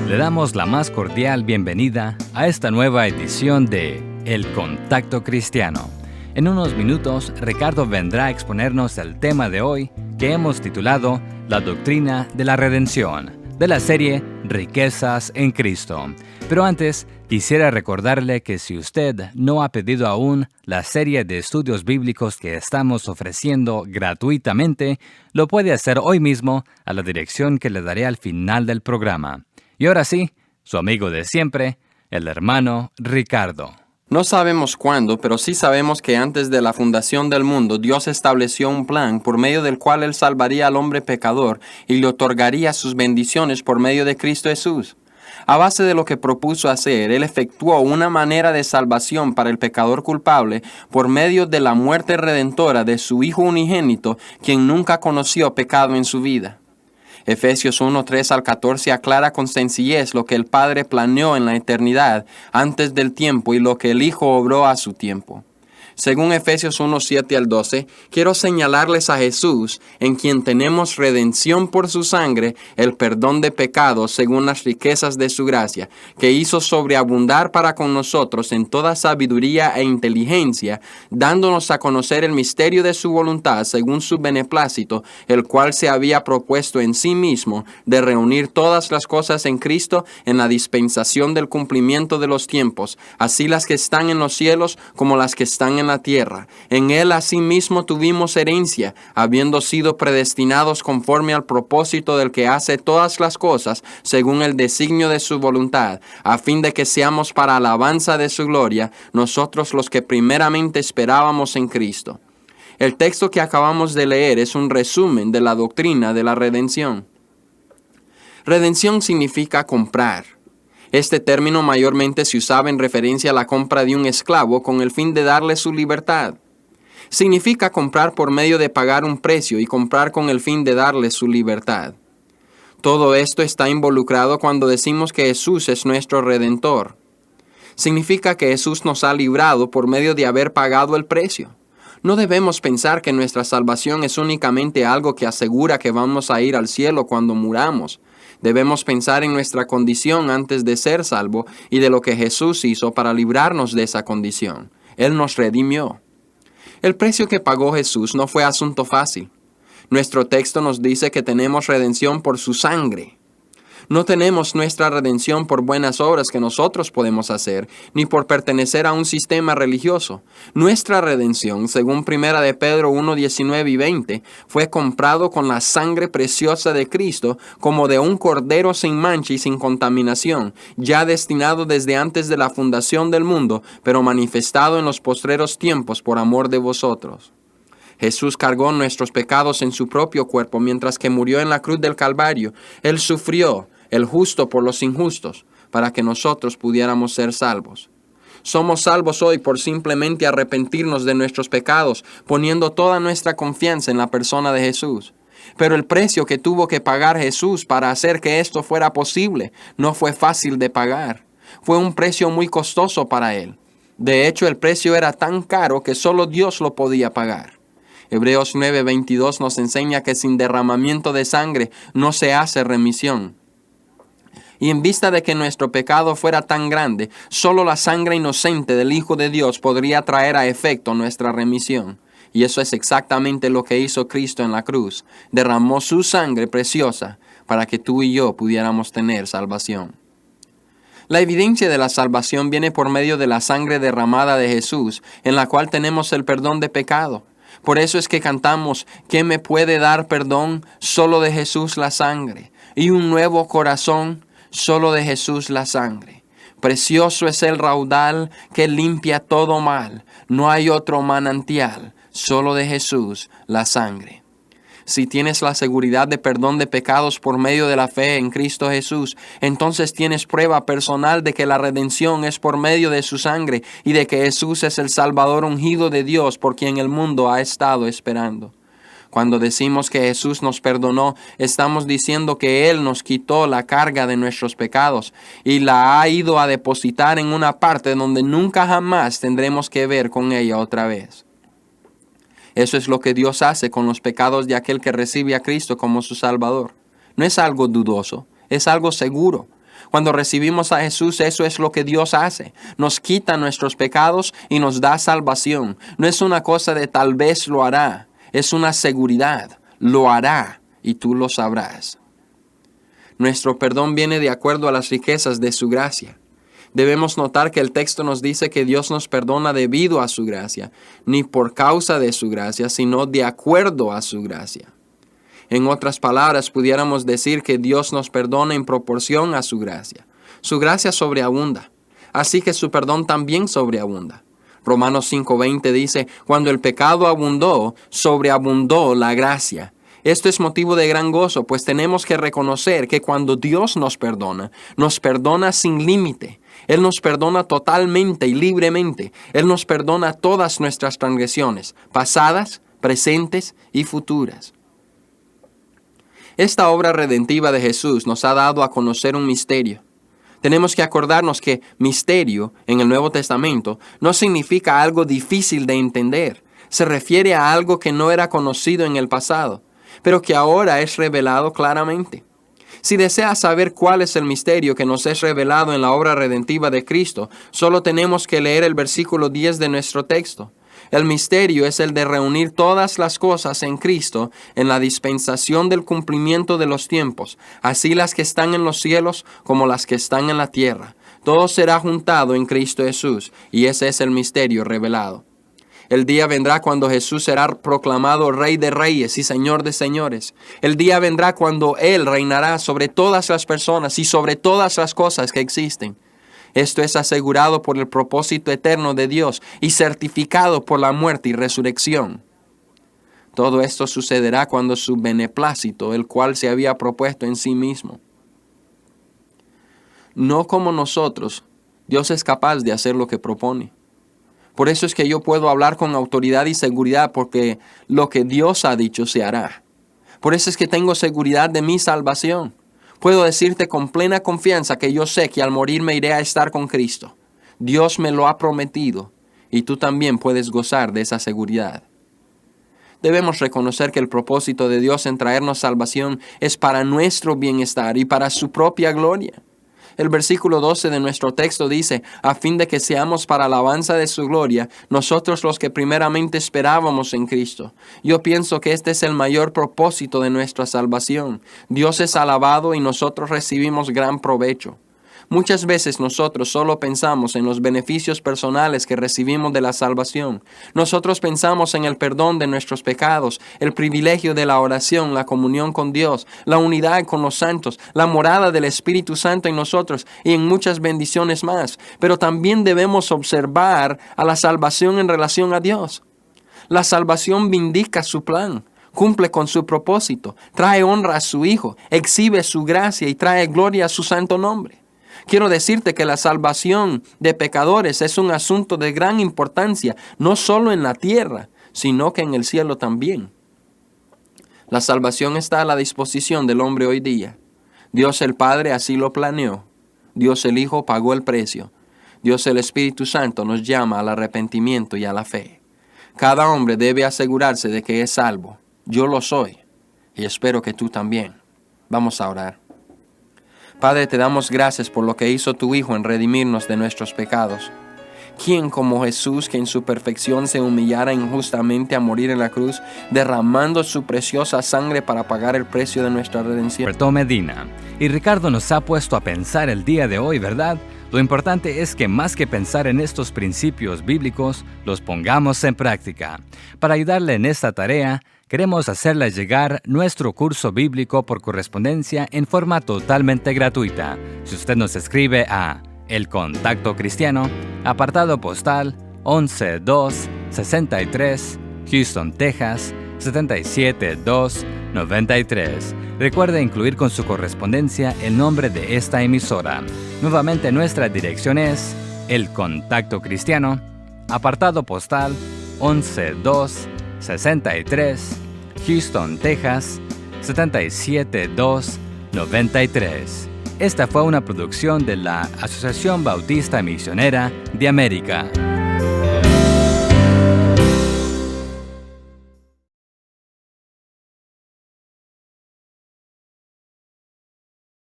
Le damos la más cordial bienvenida a esta nueva edición de El Contacto Cristiano. En unos minutos, Ricardo vendrá a exponernos el tema de hoy que hemos titulado La Doctrina de la Redención, de la serie Riquezas en Cristo. Pero antes, quisiera recordarle que si usted no ha pedido aún la serie de estudios bíblicos que estamos ofreciendo gratuitamente, lo puede hacer hoy mismo a la dirección que le daré al final del programa. Y ahora sí, su amigo de siempre, el hermano Ricardo. No sabemos cuándo, pero sí sabemos que antes de la fundación del mundo, Dios estableció un plan por medio del cual Él salvaría al hombre pecador y le otorgaría sus bendiciones por medio de Cristo Jesús. A base de lo que propuso hacer, Él efectuó una manera de salvación para el pecador culpable por medio de la muerte redentora de su Hijo unigénito, quien nunca conoció pecado en su vida. Efesios 1:3-14 aclara con sencillez lo que el Padre planeó en la eternidad antes del tiempo y lo que el Hijo obró a su tiempo. Según Efesios 1:7-12, quiero señalarles a Jesús, en quien tenemos redención por su sangre, el perdón de pecados según las riquezas de su gracia, que hizo sobreabundar para con nosotros en toda sabiduría e inteligencia, dándonos a conocer el misterio de su voluntad según su beneplácito, el cual se había propuesto en sí mismo de reunir todas las cosas en Cristo en la dispensación del cumplimiento de los tiempos, así las que están en los cielos como las que están en la tierra. En Él asimismo tuvimos herencia, habiendo sido predestinados conforme al propósito del que hace todas las cosas según el designio de su voluntad, a fin de que seamos para alabanza de su gloria, nosotros los que primeramente esperábamos en Cristo. El texto que acabamos de leer es un resumen de la doctrina de la redención. Redención significa comprar. Este término mayormente se usaba en referencia a la compra de un esclavo con el fin de darle su libertad. Significa comprar por medio de pagar un precio y comprar con el fin de darle su libertad. Todo esto está involucrado cuando decimos que Jesús es nuestro Redentor. Significa que Jesús nos ha librado por medio de haber pagado el precio. No debemos pensar que nuestra salvación es únicamente algo que asegura que vamos a ir al cielo cuando muramos. Debemos pensar en nuestra condición antes de ser salvo y de lo que Jesús hizo para librarnos de esa condición. Él nos redimió. El precio que pagó Jesús no fue asunto fácil. Nuestro texto nos dice que tenemos redención por su sangre. No tenemos nuestra redención por buenas obras que nosotros podemos hacer, ni por pertenecer a un sistema religioso. Nuestra redención, según 1 de Pedro 1:19 y 20, fue comprado con la sangre preciosa de Cristo, como de un cordero sin mancha y sin contaminación, ya destinado desde antes de la fundación del mundo, pero manifestado en los postreros tiempos por amor de vosotros. Jesús cargó nuestros pecados en su propio cuerpo mientras que murió en la cruz del Calvario. Él sufrió, el justo por los injustos, para que nosotros pudiéramos ser salvos. Somos salvos hoy por simplemente arrepentirnos de nuestros pecados, poniendo toda nuestra confianza en la persona de Jesús. Pero el precio que tuvo que pagar Jesús para hacer que esto fuera posible no fue fácil de pagar. Fue un precio muy costoso para Él. De hecho, el precio era tan caro que solo Dios lo podía pagar. Hebreos 9:22 nos enseña que sin derramamiento de sangre no se hace remisión. Y en vista de que nuestro pecado fuera tan grande, solo la sangre inocente del Hijo de Dios podría traer a efecto nuestra remisión. Y eso es exactamente lo que hizo Cristo en la cruz. Derramó su sangre preciosa para que tú y yo pudiéramos tener salvación. La evidencia de la salvación viene por medio de la sangre derramada de Jesús, en la cual tenemos el perdón de pecado. Por eso es que cantamos, ¿qué me puede dar perdón? Solo de Jesús la sangre. Y un nuevo corazón, solo de Jesús la sangre. Precioso es el raudal que limpia todo mal. No hay otro manantial, solo de Jesús la sangre. Si tienes la seguridad de perdón de pecados por medio de la fe en Cristo Jesús, entonces tienes prueba personal de que la redención es por medio de su sangre y de que Jesús es el Salvador ungido de Dios por quien el mundo ha estado esperando. Cuando decimos que Jesús nos perdonó, estamos diciendo que Él nos quitó la carga de nuestros pecados y la ha ido a depositar en una parte donde nunca jamás tendremos que ver con ella otra vez. Eso es lo que Dios hace con los pecados de aquel que recibe a Cristo como su Salvador. No es algo dudoso, es algo seguro. Cuando recibimos a Jesús, eso es lo que Dios hace. Nos quita nuestros pecados y nos da salvación. No es una cosa de tal vez lo hará. Es una seguridad. Lo hará y tú lo sabrás. Nuestro perdón viene de acuerdo a las riquezas de su gracia. Debemos notar que el texto nos dice que Dios nos perdona debido a su gracia, ni por causa de su gracia, sino de acuerdo a su gracia. En otras palabras, pudiéramos decir que Dios nos perdona en proporción a su gracia. Su gracia sobreabunda, así que su perdón también sobreabunda. Romanos 5:20 dice, cuando el pecado abundó, sobreabundó la gracia. Esto es motivo de gran gozo, pues tenemos que reconocer que cuando Dios nos perdona sin límite. Él nos perdona totalmente y libremente. Él nos perdona todas nuestras transgresiones, pasadas, presentes y futuras. Esta obra redentiva de Jesús nos ha dado a conocer un misterio. Tenemos que acordarnos que misterio en el Nuevo Testamento no significa algo difícil de entender. Se refiere a algo que no era conocido en el pasado, pero que ahora es revelado claramente. Si deseas saber cuál es el misterio que nos es revelado en la obra redentiva de Cristo, solo tenemos que leer el versículo 10 de nuestro texto. El misterio es el de reunir todas las cosas en Cristo en la dispensación del cumplimiento de los tiempos, así las que están en los cielos como las que están en la tierra. Todo será juntado en Cristo Jesús, y ese es el misterio revelado. El día vendrá cuando Jesús será proclamado Rey de Reyes y Señor de Señores. El día vendrá cuando Él reinará sobre todas las personas y sobre todas las cosas que existen. Esto es asegurado por el propósito eterno de Dios y certificado por la muerte y resurrección. Todo esto sucederá cuando su beneplácito, el cual se había propuesto en sí mismo. No como nosotros, Dios es capaz de hacer lo que propone. Por eso es que yo puedo hablar con autoridad y seguridad, porque lo que Dios ha dicho se hará. Por eso es que tengo seguridad de mi salvación. Puedo decirte con plena confianza que yo sé que al morir me iré a estar con Cristo. Dios me lo ha prometido y tú también puedes gozar de esa seguridad. Debemos reconocer que el propósito de Dios en traernos salvación es para nuestro bienestar y para su propia gloria. El versículo 12 de nuestro texto dice, a fin de que seamos para alabanza de su gloria, nosotros los que primeramente esperábamos en Cristo. Yo pienso que este es el mayor propósito de nuestra salvación. Dios es alabado y nosotros recibimos gran provecho. Muchas veces nosotros solo pensamos en los beneficios personales que recibimos de la salvación. Nosotros pensamos en el perdón de nuestros pecados, el privilegio de la oración, la comunión con Dios, la unidad con los santos, la morada del Espíritu Santo en nosotros y en muchas bendiciones más. Pero también debemos observar a la salvación en relación a Dios. La salvación vindica su plan. Cumple con su propósito, trae honra a su Hijo, exhibe su gracia y trae gloria a su santo nombre. Quiero decirte que la salvación de pecadores es un asunto de gran importancia, no solo en la tierra, sino que en el cielo también. La salvación está a la disposición del hombre hoy día. Dios el Padre así lo planeó. Dios el Hijo pagó el precio. Dios el Espíritu Santo nos llama al arrepentimiento y a la fe. Cada hombre debe asegurarse de que es salvo. Yo lo soy y espero que tú también. Vamos a orar. Padre, te damos gracias por lo que hizo tu Hijo en redimirnos de nuestros pecados. ¿Quién como Jesús, que en su perfección se humillara injustamente a morir en la cruz, derramando su preciosa sangre para pagar el precio de nuestra redención? Roberto Medina. Y Ricardo nos ha puesto a pensar el día de hoy, ¿verdad? Lo importante es que más que pensar en estos principios bíblicos, los pongamos en práctica. Para ayudarle en esta tarea, queremos hacerle llegar nuestro curso bíblico por correspondencia en forma totalmente gratuita. Si usted nos escribe a El Contacto Cristiano, apartado postal 11263, Houston, Texas, 77293. Recuerde incluir con su correspondencia el nombre de esta emisora. Nuevamente nuestra dirección es El Contacto Cristiano, apartado postal 11263, Houston, Texas, 77293. Esta fue una producción de la Asociación Bautista Misionera de América.